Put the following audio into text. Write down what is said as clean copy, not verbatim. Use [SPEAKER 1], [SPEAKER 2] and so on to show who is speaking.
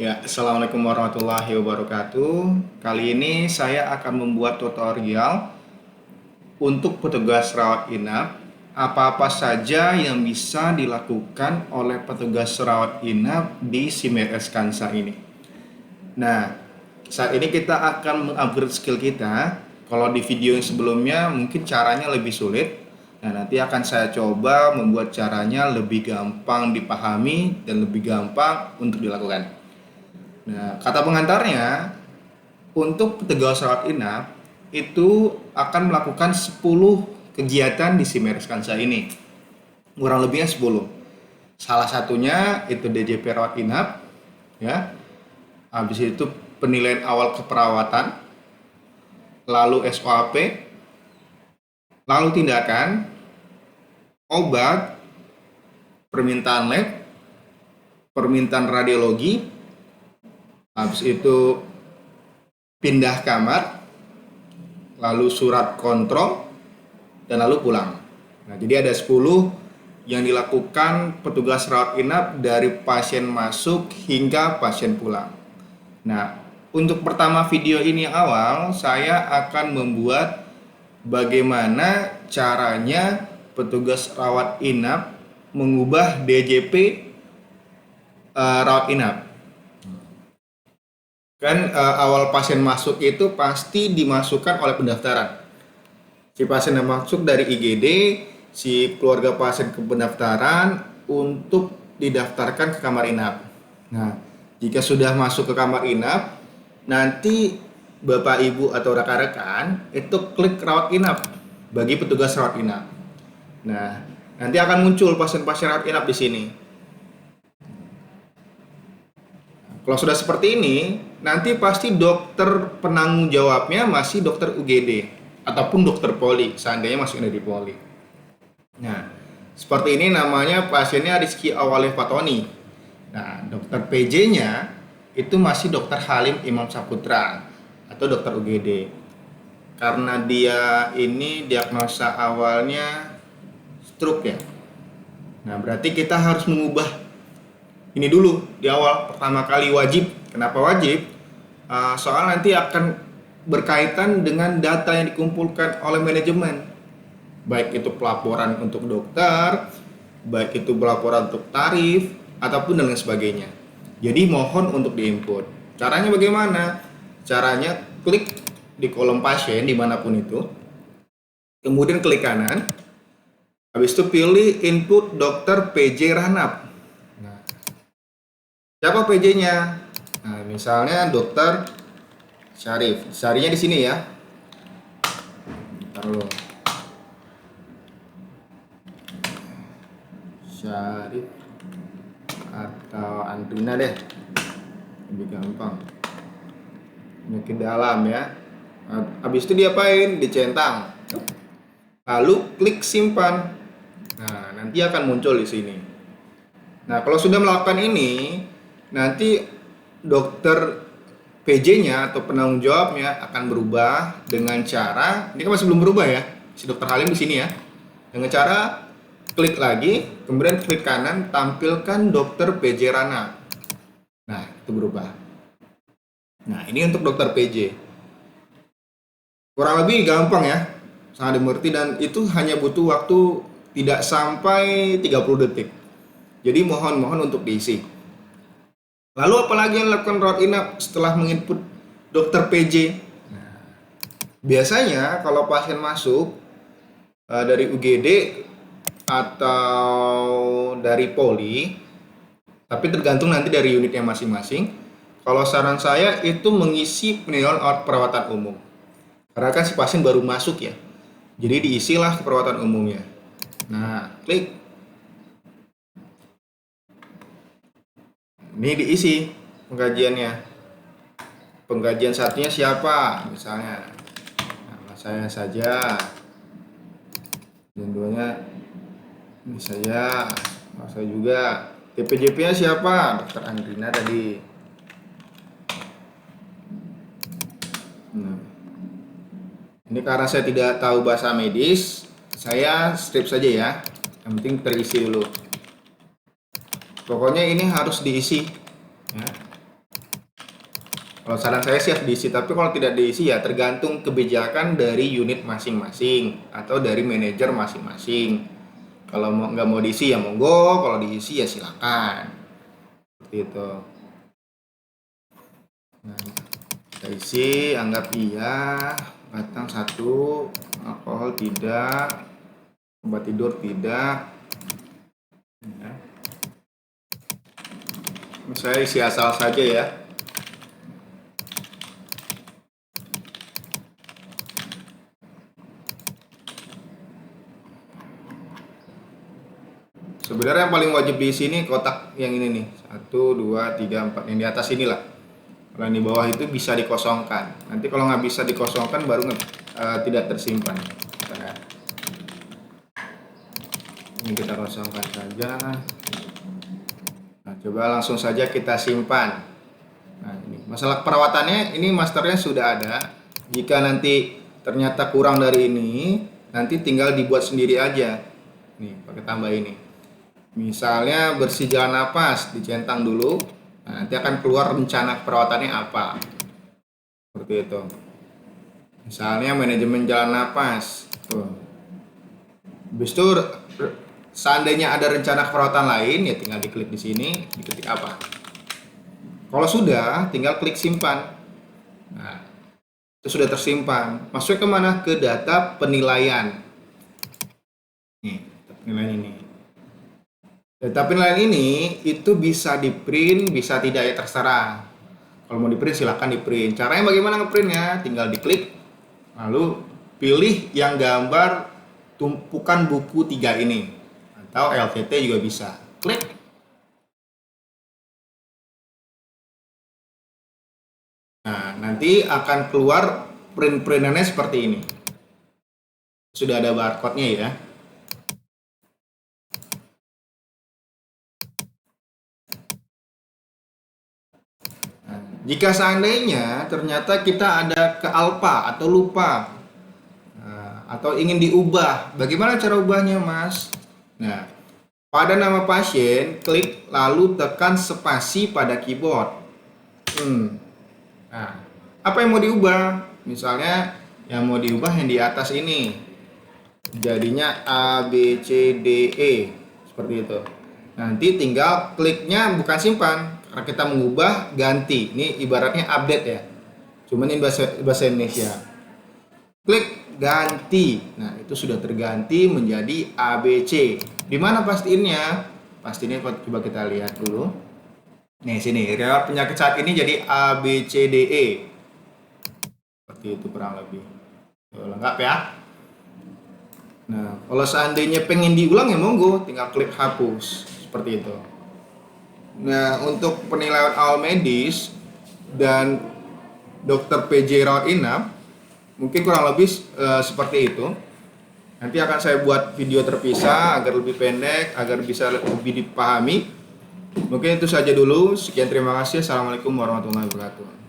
[SPEAKER 1] Ya, Assalamualaikum warahmatullahi wabarakatuh. Kali ini saya akan membuat tutorial untuk petugas rawat inap. Apa-apa saja yang bisa dilakukan oleh petugas rawat inap di Simeres Kansa ini. Nah, saat ini kita akan mengupgrade skill kita. Kalau di video yang sebelumnya mungkin caranya lebih sulit. Nah, nanti akan saya coba membuat caranya lebih gampang dipahami dan lebih gampang untuk dilakukan. Nah, kata pengantarnya, untuk petugas rawat inap itu akan melakukan 10 kegiatan di Simeres Kansa ini. Kurang lebihnya 10. Salah satunya itu DJP rawat inap, ya. Habis itu penilaian awal keperawatan, lalu SOAP, lalu tindakan, obat, permintaan lab, permintaan radiologi, habis itu pindah kamar, lalu surat kontrol, dan lalu pulang. Nah, jadi ada 10 yang dilakukan petugas rawat inap dari pasien masuk hingga pasien pulang. Nah, untuk pertama video ini yang awal, saya akan membuat bagaimana caranya petugas rawat inap mengubah DJP rawat inap. Kan awal pasien masuk itu pasti dimasukkan oleh pendaftaran. Si pasien yang masuk dari IGD, si keluarga pasien ke pendaftaran untuk didaftarkan ke kamar inap. Nah, jika sudah masuk ke kamar inap, nanti Bapak Ibu atau rekan-rekan itu klik rawat inap bagi petugas rawat inap. Nah, nanti akan muncul pasien-pasien rawat inap di sini. Kalau sudah seperti ini, nanti pasti dokter penanggung jawabnya masih dokter UGD ataupun dokter poli, seandainya masih ada di poli. Nah, seperti ini namanya pasiennya Rizky Awalif Fatoni. Nah, dokter PJ-nya itu masih dokter Halim Imam Saputra atau dokter UGD. Karena dia ini diagnosa awalnya stroke ya. Nah, berarti kita harus mengubah ini dulu di awal, pertama kali wajib. Kenapa wajib? Soal nanti akan berkaitan dengan data yang dikumpulkan oleh manajemen, baik itu pelaporan untuk dokter, baik itu pelaporan untuk tarif, ataupun dan lain sebagainya. Jadi mohon untuk diinput. Caranya bagaimana? Caranya klik di kolom pasien dimanapun itu, kemudian klik kanan, habis itu pilih input dokter PJ Ranap. Siapa PJ-nya? Nah, misalnya dokter Syarif. Syarinya di sini ya. Taruh. Syarif atau Andrina deh. Lebih gampang. Penyakit dalam ya. Habis itu diapain? Dicentang. Lalu klik simpan. Nah, nanti akan muncul di sini. Nah, kalau sudah melakukan ini, nanti dokter PJ-nya atau penanggung jawabnya akan berubah dengan cara, ini kan masih belum berubah ya, si dokter Halim di sini ya, dengan cara klik lagi, kemudian klik kanan, tampilkan dokter PJ Rana. Nah, itu berubah. Nah, ini untuk dokter PJ. Kurang lebih gampang ya, sangat dimengerti, dan itu hanya butuh waktu tidak sampai 30 detik. Jadi mohon untuk diisi. Lalu apalagi yang dilakukan rawat inap setelah menginput dokter PJ? Nah, biasanya kalau pasien masuk dari UGD atau dari poli, tapi tergantung nanti dari unitnya masing-masing. Kalau saran saya itu mengisi penilaian perawatan umum. Karena kan si pasien baru masuk ya. Jadi diisilah keperawatan umumnya. Nah, klik. Ini diisi pengkajiannya. Pengkajian satunya siapa? Misalnya nama saya saja. Dan duanya ini saya juga. TPJP-nya siapa? Dokter Andrina tadi. Nah, ini karena saya tidak tahu bahasa medis, saya strip saja ya. Yang penting terisi dulu. Pokoknya ini harus diisi ya. Kalau saran saya sih harus diisi, tapi kalau tidak diisi ya tergantung kebijakan dari unit masing-masing atau dari manajer masing-masing. Kalau nggak mau diisi ya monggo, kalau diisi ya silakan. Seperti itu. Nah, kita isi, anggap iya, batang 1, alkohol tidak, obat tidur tidak. Ya. Saya isi asal saja ya. Sebenarnya yang paling wajib di sini kotak yang ini nih, 1, 2, 3, 4, yang di atas inilah. Kalau yang di bawah itu bisa dikosongkan. Nanti kalau nggak bisa dikosongkan baru tidak tersimpan. Nah, ini kita kosongkan saja. Nah, coba langsung saja kita simpan. Nah, ini masalah perawatannya, ini masternya sudah ada. Jika nanti ternyata kurang dari ini, nanti tinggal dibuat sendiri aja. Nih, pakai tambah ini. Misalnya bersih jalan napas, dicentang dulu. Nah, nanti akan keluar rencana perawatannya apa. Seperti itu. Misalnya manajemen jalan napas. Tuh. Habis itu seandainya ada rencana perawatan lain, ya tinggal diklik di sini, diketik apa. Kalau sudah, tinggal klik simpan. Nah, itu sudah tersimpan. Masuk kemana? Ke data penilaian. Nih, penilaian ini. Data penilaian ini itu bisa di print, bisa tidak, ya terserah. Kalau mau di print silahkan di print. Caranya bagaimana ngeprintnya? Tinggal diklik, lalu pilih yang gambar tumpukan buku 3 ini, atau LTT juga bisa. Klik. Nah, nanti akan keluar print-printannya seperti ini. Sudah ada barcode-nya ya. Jika seandainya ternyata kita ada kealpa atau lupa, atau ingin diubah, bagaimana cara ubahnya, Mas? Nah, pada nama pasien, klik lalu tekan spasi pada keyboard. Nah, apa yang mau diubah? Misalnya yang mau diubah yang di atas ini, jadinya A, B, C, D, E, seperti itu. Nanti tinggal kliknya bukan simpan, karena kita mengubah, ganti. Ini ibaratnya update ya, cuman ini bahasa Indonesia. Klik ganti. Nah, itu sudah terganti menjadi ABC. Di mana pastiinnya? Pastinya coba kita lihat dulu. Nih, sini riwayat penyakit saat ini jadi ABCDE. Seperti itu kurang lebih. Lengkap ya. Nah, kalau seandainya pengen diulang ya monggo, tinggal klik hapus. Seperti itu. Nah, untuk penilaian awal medis dan Dr. PJ Rawat Inap mungkin kurang lebih seperti itu. Nanti akan saya buat video terpisah agar lebih pendek, agar bisa lebih dipahami. Mungkin itu saja dulu. Sekian, terima kasih. Assalamualaikum warahmatullahi wabarakatuh.